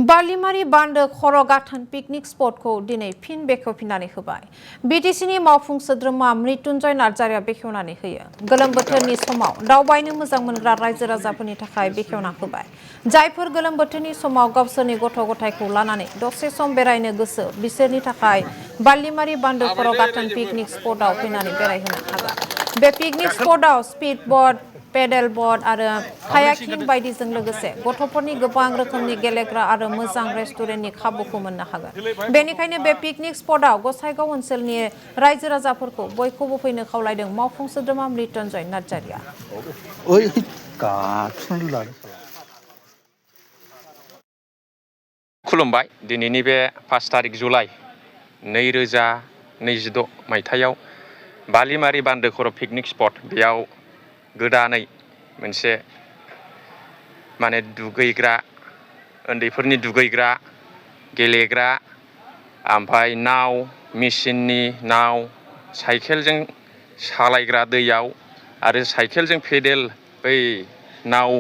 बालिमारि बान्दो खर' गाथोन पिकनिक स्पटखौ दिनै फिन बेखेवफिननानै होबाय। बिटिसिनि मावफुं सोद्रोमा मृत्युंजय नार्जारिया बेखेवनानै होयो। गोलोम बोथोरनि समाव दावबायनो मोजां मोनग्रा रायजो राजाफोरनि थाखाय बेखेवना होबाय। जायफोर गोलोम बोथोरनि समाव गावसोरनि गथ' गथायखौ लानानै दसे सम बेरायनो गोसो बिसोरनि थाखाय बालिमारि बान्दो खर' गाथोन पिकनिक स्पटआव फैनानै बेरायहैनो हागोन। बे पिकनिक स्पटआव स्पीड बोट, पेडेल बोट आरो कायाकिं बायदिजों लोगोसे गथ'फोरनि गोबां रोखोमनि गेलेग्रा आरो मोजां रेस्टुरेन्टनि खाबुखौ मोननो हागोन। बेनिखायनो बे पिकनिक स्पटआव गसाइगाव ओनसोलनि रायजो राजाफोरखौ बयखौबो फैनो खावलायदों मावफुं सोद्रोमा मृत्युंजय नार्जारिया। खुलुमबाय। दिनैनि बे 5 तारिख जुलाइ 2026 मायथाइयाव बालिमारि बान्दो खर' पिकनिक स्पट बेयाव गोदानै मोनसे दुगैग्रा, उन्दैफोरनि दुगैग्रा, गेलेग्रा, ओमफ्राय नाव, मेचिननि नाव, साइकेलजों सालायग्रा दैयाव आरो साइकेलजों पेडेल बै नाव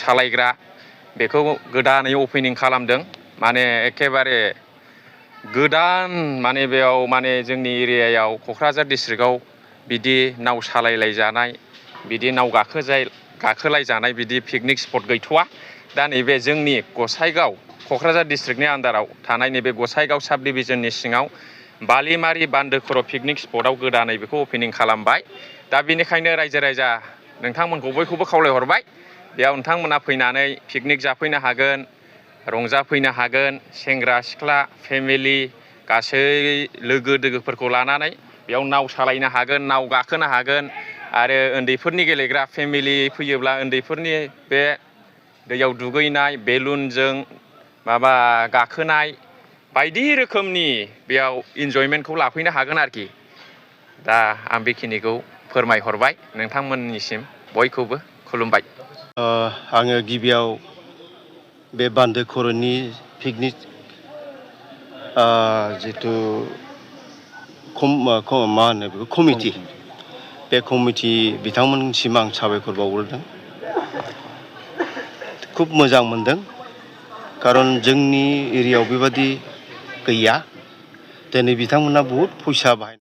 सालायग्रा बेखौ गोदानै अपेनिं खालामदों। एखेबारे गोदान बेयाव जोंनि एरियायाव क'क्राझार डिस्ट्रिक्टआव बिदि नाव सालायलायजानाय, बिदि नाव गाखोलायजानाय बिदि पिकनिक स्पट गैथ'वा। दा नैबे जोंनि गसाइगाव क'क्राझार डिस्ट्रिक्टनि आन्दाराव थानाय नैबे गसाइगाव साब डिभिजननि सिङाव बालिमारि बान्दो खर' पिकनिक स्पटआव गोदानै बेखौ अपेनिं खालामबाय। दा बेनिखायनो रायजो राजा नोंथांमोनखौ बयखौबो खावलायहरबाय। बेयाव नोंथांमोना फैनानै पिकनिक जाफैनो हागोन, रंजाफैनो हागोन। सेंग्रा सिख्ला फेमिलि गासै लोगो दोगोफोरखौ लानानै बेयाव नाव सालायनो हागोन, नाव गाखोनो हागोन आरो उन्दैफोरनि गेलेग्रा फेमिलि फैयोब्ला उन्दैफोरनि बे दैयाव दुगैनाय, बेलुनजों गाखोनाय बायदि रोखोमनि बेयाव इन्जयमेन्टखौ लाफैनो हागोन आरोखि। दा आं बेखिनिखौ फोरमायहरबाय नोंथांमोननिसिम बयखौबो खुलुमबाय। आङो गिबियाव बे बान्दो खर'नि पिकनिक जिथु कमिटि, बे कमिटि बिथांमोननिसिम आं साबायखर बावग्रोदों। खुब मोजां मोनदों, खारन जोंनि एरियायाव बेबादि गैया। दिनै बिथांमोना बहुद फैसा बाहाय